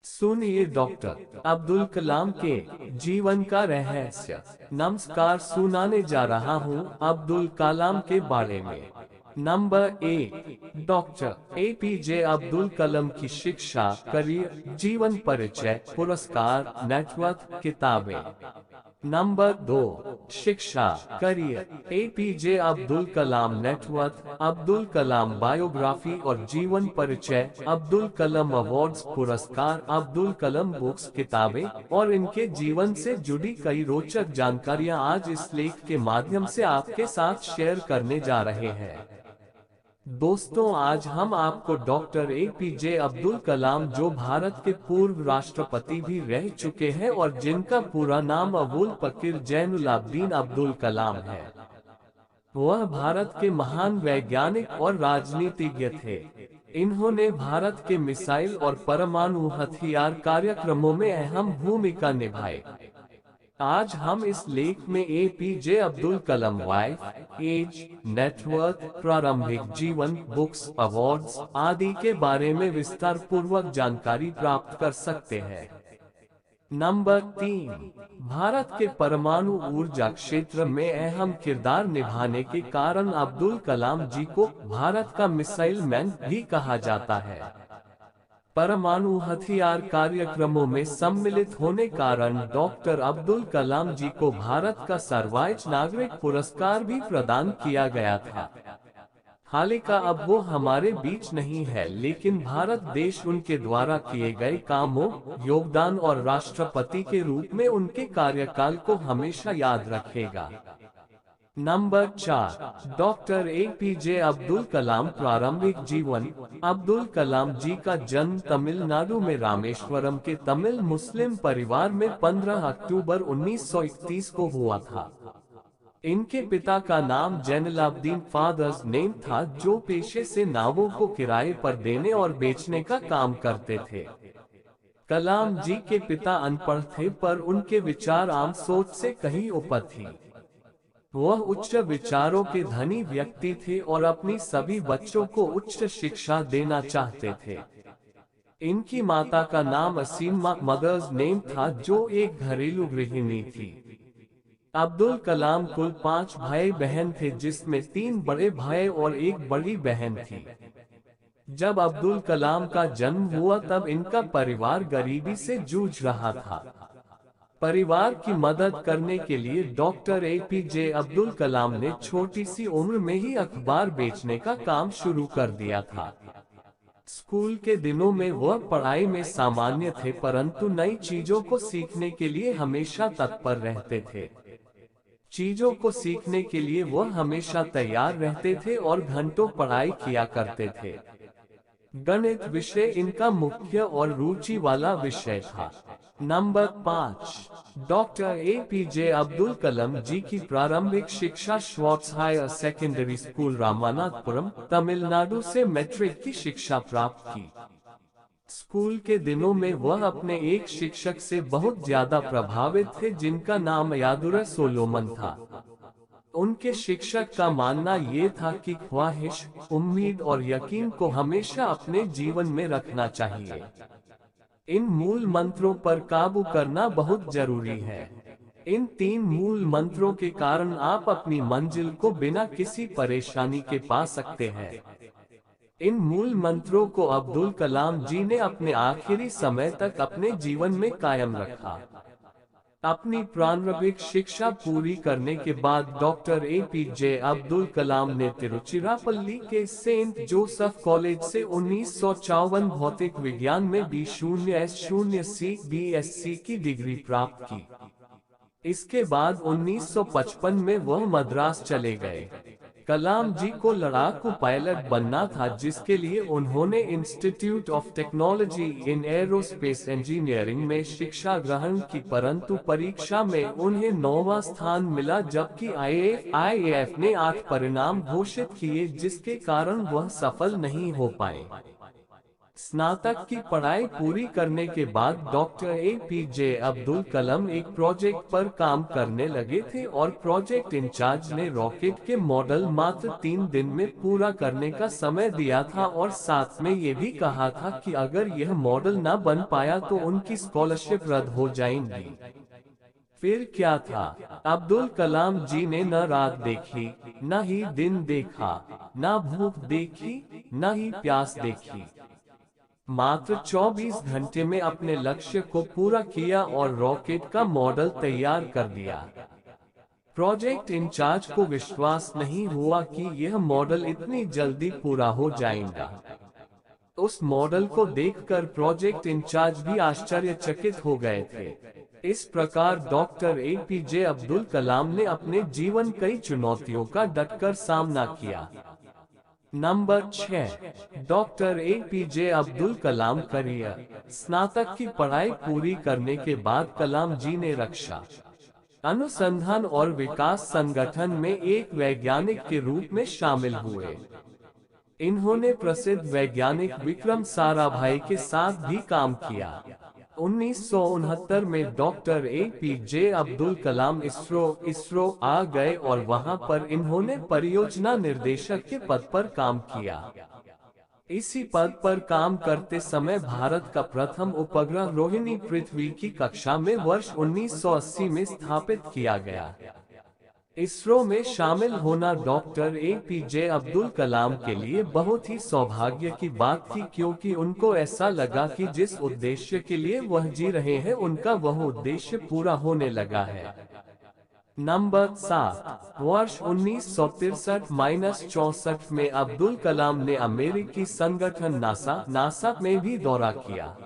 सुनिए डॉक्टर अब्दुल कलाम के जीवन का रहस्य। नमस्कार, सुनाने जा रहा हूँ अब्दुल कलाम के बारे में। नंबर 1, डॉक्टर एपीजे अब्दुल कलाम की शिक्षा, करियर, जीवन परिचय, पुरस्कार, नेटवर्क, किताबें। नंबर 2, शिक्षा, करियर, एपीजे अब्दुल कलाम नेटवर्क, अब्दुल कलाम बायोग्राफी और जीवन परिचय, अब्दुल कलाम अवार्ड्स, पुरस्कार, अब्दुल कलाम बुक्स, किताबें और इनके जीवन से जुड़ी कई रोचक जानकारियां आज इस लेख के माध्यम से आपके साथ शेयर करने जा रहे हैं। दोस्तों, आज हम आपको डॉक्टर एपीजे अब्दुल कलाम, जो भारत के पूर्व राष्ट्रपति भी रह चुके हैं और जिनका पूरा नाम अबुल पकीर जैनुलाब्दीन अब्दुल कलाम है, वह भारत के महान वैज्ञानिक और राजनीतिज्ञ थे। इन्होंने भारत के मिसाइल और परमाणु हथियार कार्यक्रमों में अहम भूमिका निभाई। आज हम इस लेख में एपीजे अब्दुल कलाम वाइफ, एज, नेटवर्क, प्रारंभिक जीवन, बुक्स, अवार्ड्स आदि के बारे में विस्तार पूर्वक जानकारी प्राप्त कर सकते हैं। नंबर 3, भारत के परमाणु ऊर्जा क्षेत्र में अहम किरदार निभाने के कारण अब्दुल कलाम जी को भारत का मिसाइल मैन भी कहा जाता है। परमाणु हथियार कार्यक्रमों में सम्मिलित होने कारण डॉक्टर अब्दुल कलाम जी को भारत का सर्वोच्च नागरिक पुरस्कार भी प्रदान किया गया था। हालांकि अब वो हमारे बीच नहीं है, लेकिन भारत देश उनके द्वारा किए गए कामों, योगदान और राष्ट्रपति के रूप में उनके कार्यकाल को हमेशा याद रखेगा। नंबर 4, डॉक्टर एपीजे अब्दुल कलाम प्रारंभिक जीवन। अब्दुल कलाम जी का जन्म तमिलनाडु में रामेश्वरम के तमिल मुस्लिम परिवार में 15 अक्टूबर 1931 को हुआ था। इनके पिता का नाम जैनुलाब्दीन फादर्स नेम था, जो पेशे से नावों को किराए पर देने और बेचने का काम करते थे। कलाम जी के पिता अनपढ़ थे, पर उनके विचार आम सोच से कहीं ऊपर थी। वह उच्च विचारों के धनी व्यक्ति थे और अपनी सभी बच्चों को उच्च शिक्षा देना चाहते थे। इनकी माता का नाम असीमा मदर्स नेम था, जो एक घरेलू गृहिणी थी। अब्दुल कलाम कुल 5 भाई बहन थे, जिसमें 3 बड़े भाई और एक बड़ी बहन थी। जब अब्दुल कलाम का जन्म हुआ तब इनका परिवार गरीबी से जूझ रहा था। परिवार की मदद करने के लिए डॉक्टर एपीजे अब्दुल कलाम ने छोटी सी उम्र में ही अखबार बेचने का काम शुरू कर दिया था। स्कूल के दिनों में वह पढ़ाई में सामान्य थे, परंतु नई चीजों को सीखने के लिए हमेशा तत्पर रहते थे। चीजों को सीखने के लिए वह हमेशा तैयार रहते थे और घंटों पढ़ाई किया करते थे। गणित विषय इनका मुख्य और रुचि वाला विषय था। Number 5, doctor APJ Abdul Kalam ji की प्रारंभिक शिक्षा Schwartz higher secondary school Ramanathapuram, Tamil Nadu से मैट्रिक की शिक्षा प्राप्त की। स्कूल के दिनों में वह अपने एक शिक्षक से बहुत ज्यादा प्रभावित थे, जिनका नाम यादुरा सोलोमन था। उनके शिक्षक का मानना ये था कि ख्वाहिश, उम्मीद और यकीन को हमेशा अपने जीवन में रखना चाहिए। इन मूल मंत्रों पर काबू करना बहुत जरूरी है। इन 3 मूल मंत्रों के कारण आप अपनी मंजिल को बिना किसी परेशानी के पा सकते हैं। इन मूल मंत्रों को अब्दुल कलाम जी ने अपने आखिरी समय तक अपने जीवन में कायम रखा। अपनी प्रारंभिक शिक्षा पूरी करने के बाद डॉक्टर एपीजे अब्दुल कलाम ने तिरुचिरापल्ली के सेंट जोसेफ कॉलेज से 1954 भौतिक विज्ञान में B0S0C BSc की डिग्री प्राप्त की। इसके बाद 1955 में वह मद्रास चले गए। कलाम जी को लड़ाकू पायलट बनना था, जिसके लिए उन्होंने institute of technology in aerospace engineering में शिक्षा ग्रहण की, परंतु परीक्षा में उन्हें 9वां स्थान मिला, जबकि IAF ने 8 परिणाम घोषित किए, जिसके कारण वह सफल नहीं हो पाए। स्नातक की पढ़ाई पूरी करने के बाद डॉक्टर APJ अब्दुल कलाम एक प्रोजेक्ट पर काम करने लगे थे और प्रोजेक्ट इंचार्ज ने रॉकेट के मॉडल मात्र 3 दिन में पूरा करने का समय दिया था और साथ में ये भी कहा था कि अगर यह मॉडल न बन पाया तो उनकी स्कॉलरशिप रद्द हो जाएगी। फिर क्या था? अब्दुल कलाम जी ने न रात देखी, न ही दिन देखा, न भूख देखी, न ही प्यास देखी। मात्र 24 घंटे में अपने लक्ष्य को पूरा किया और रॉकेट का मॉडल तैयार कर दिया। प्रोजेक्ट इंचार्ज को विश्वास नहीं हुआ कि यह मॉडल इतनी जल्दी पूरा हो जाएगा। उस मॉडल को देखकर प्रोजेक्ट इंचार्ज भी आश्चर्यचकित हो गए थे। इस प्रकार डॉक्टर APJ अब्दुल कलाम ने अपने जीवन कई चुनौतियों का डटकर सामना किया। Number 6, doctor APJ Abdul Kalam career. स्नातक की पढ़ाई पूरी करने के बाद कलाम जी ने रक्षा अनुसंधान और विकास संगठन में एक वैज्ञानिक के रूप में शामिल हुए। इन्होंने प्रसिद्ध वैज्ञानिक विक्रम साराभाई के साथ भी काम किया। 1969 में डॉक्टर APJ अब्दुल कलाम इसरो आ गए और वहां पर इन्होंने परियोजना निर्देशक के पद पर काम किया। इसी पद पर काम करते समय भारत का प्रथम उपग्रह रोहिणी पृथ्वी की कक्षा में वर्ष 1980 में स्थापित किया गया। इसरो में शामिल होना डॉक्टर APJ अब्दुल कलाम के लिए बहुत ही सौभाग्य की बात थी, क्योंकि उनको ऐसा लगा कि जिस उद्देश्य के लिए वह जी रहे हैं उनका वह उद्देश्य पूरा होने लगा है। नंबर 7, वर्ष 1963-64 में अब्दुल कलाम ने अमेरिकी संगठन नासा में भी दौरा किया।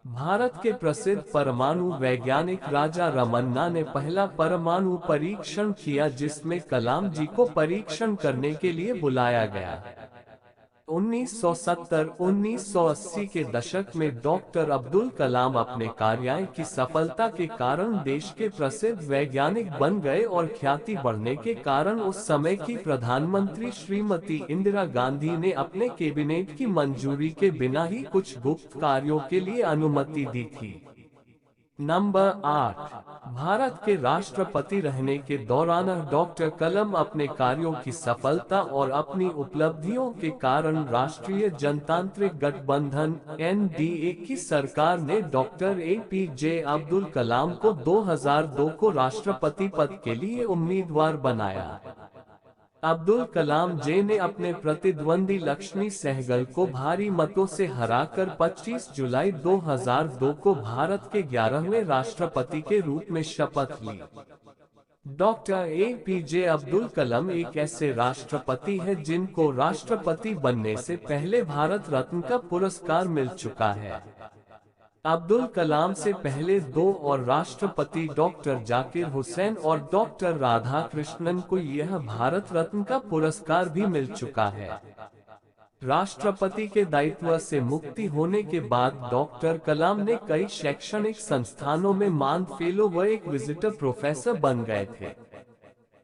भारत के प्रसिद्ध परमाणु वैज्ञानिक राजा रमन्ना ने पहला परमाणु परीक्षण किया, जिसमें कलाम जी को परीक्षण करने के लिए बुलाया गया। 1970-1980 के दशक में डॉक्टर अब्दुल कलाम अपने कार्य की सफलता के कारण देश के प्रसिद्ध वैज्ञानिक बन गए और ख्याति बढ़ने के कारण उस समय की प्रधानमंत्री श्रीमती इंदिरा गांधी ने अपने कैबिनेट की मंजूरी के बिना ही कुछ गुप्त कार्यों के लिए अनुमति दी थी। नंबर 8, भारत के राष्ट्रपति रहने के दौरान डॉक्टर कलाम अपने कार्यों की सफलता और अपनी उपलब्धियों के कारण राष्ट्रीय जनतांत्रिक गठबंधन NDA की सरकार ने डॉक्टर APJ अब्दुल कलाम को 2002 को राष्ट्रपति पद के लिए उम्मीदवार बनाया। अब्दुल कलाम जी ने अपने प्रतिद्वंदी लक्ष्मी सहगल को भारी मतों से हराकर 25 जुलाई 2002 को भारत के 11वें राष्ट्रपति के रूप में शपथ ली। डॉक्टर APJ अब्दुल कलाम एक ऐसे राष्ट्रपति हैं जिनको राष्ट्रपति बनने से पहले भारत रत्न का पुरस्कार मिल चुका है। अब्दुल कलाम से पहले 2 और राष्ट्रपति डॉक्टर जाकिर हुसैन और डॉक्टर राधाकृष्णन को यह भारत रत्न का पुरस्कार भी मिल चुका है। राष्ट्रपति के दायित्व से मुक्ति होने के बाद डॉक्टर कलाम ने कई शैक्षणिक संस्थानों में मान फेलो व एक विजिटर प्रोफेसर बन गए थे।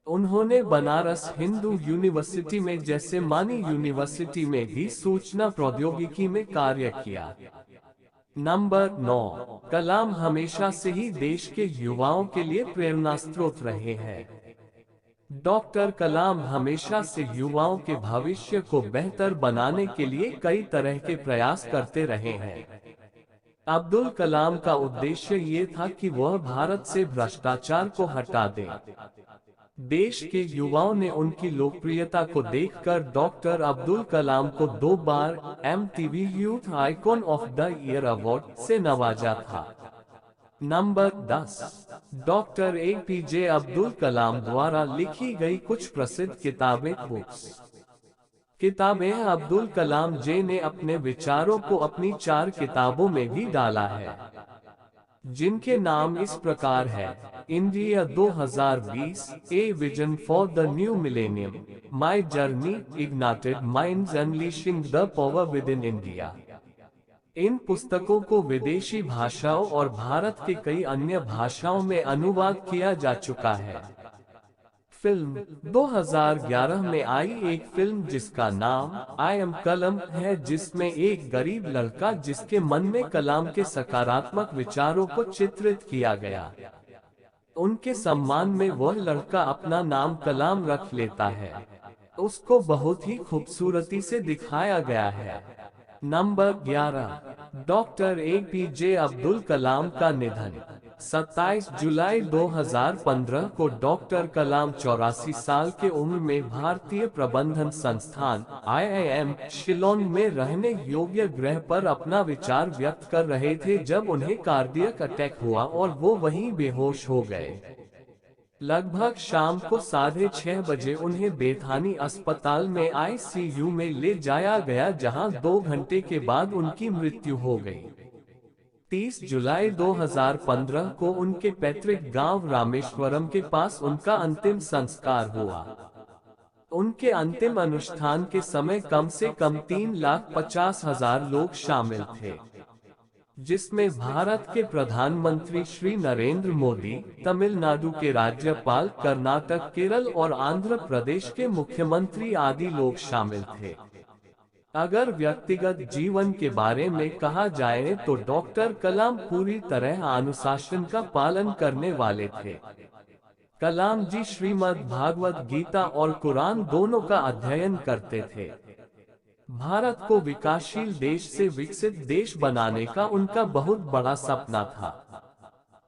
उन्होंने बनारस हिंदू यूनिवर्सिटी में जैसे मानी यूनिवर्सिटी में भी सूचना प्रौद्योगिकी में कार्य किया। नंबर 9, कलाम हमेशा से ही देश के युवाओं के लिए प्रेरणा स्रोत रहे हैं। डॉक्टर कलाम हमेशा से युवाओं के भविष्य को बेहतर बनाने के लिए कई तरह के प्रयास करते रहे हैं। अब्दुल कलाम का उद्देश्य ये था कि वह भारत से भ्रष्टाचार को हटा दें। देश के युवाओं ने उनकी लोकप्रियता को देखकर डॉक्टर अब्दुल कलाम को 2 बार MTV youth icon of the year award से नवाजा था। Number 10, doctor APJ Abdul Kalam द्वारा लिखी गई कुछ प्रसिद्ध किताबें बुक्स। किताबें अब्दुल कलाम जी ने अपने विचारों को अपनी 4 किताबों में भी डाला है, जिनके नाम इस प्रकार है: India 2020, a vision for the new millennium, my journey, ignited minds unleashing the power within India. इन पुस्तकों को विदेशी भाषाओं और भारत के कई अन्य भाषाओं में अनुवाद किया जा चुका है। फिल्म 2011 में आई एक फिल्म जिसका नाम आई एम कलम है, जिसमें एक गरीब लड़का जिसके मन में कलाम के सकारात्मक विचारों को चित्रित किया गया। उनके सम्मान में वह लड़का अपना नाम कलाम रख लेता है। उसको बहुत ही खूबसूरती से दिखाया गया है। Number 11, doctor APJ Abdul Kalam का निधन। 27 जुलाई 2015 को डॉक्टर कलाम 84 साल के उम्र में भारतीय प्रबंधन संस्थान IIM शिलोंग में रहने योग्य ग्रह पर अपना विचार व्यक्त कर रहे थे जब उन्हें कार्डियक अटैक हुआ और वो वहीं बेहोश हो गए। लगभग शाम को 6:30 बजे उन्हें बेथानी अस्पताल में ICU में ले जाया गया, जहां 2 घंटे के बाद उनकी मृत्यु हो गई। 30 जुलाई 2015 को उनके पैतृक गांव रामेश्वरम के पास उनका अंतिम संस्कार हुआ। उनके अंतिम अनुष्ठान के समय कम से कम 3,50,000 लोग शामिल थे, जिसमें भारत के प्रधानमंत्री श्री नरेंद्र मोदी, तमिलनाडु के राज्यपाल, कर्नाटक, केरल और आंध्र प्रदेश के मुख्यमंत्री आदि लोग शामिल थे। अगर व्यक्तिगत जीवन के बारे में कहा जाए तो डॉक्टर कलाम पूरी तरह अनुशासन का पालन करने वाले थे। कलाम जी श्रीमद् भागवत गीता और कुरान दोनों का अध्ययन करते थे। भारत को विकासशील देश से विकसित देश बनाने का उनका बहुत बड़ा सपना था।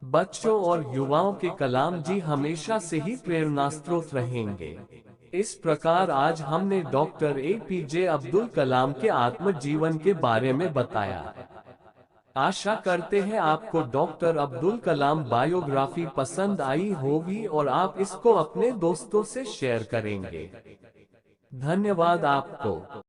बच्चों और युवाओं के कलाम जी हमेशा से ही प्रेरणास्रोत रहेंगे। इस प्रकार आज हमने डॉक्टर APJ अब्दुल कलाम के आत्मजीवन के बारे में बताया। आशा करते हैं आपको डॉक्टर अब्दुल कलाम बायोग्राफी पसंद आई होगी और आप इसको अपने दोस्तों से शेयर करेंगे। धन्यवाद आपको।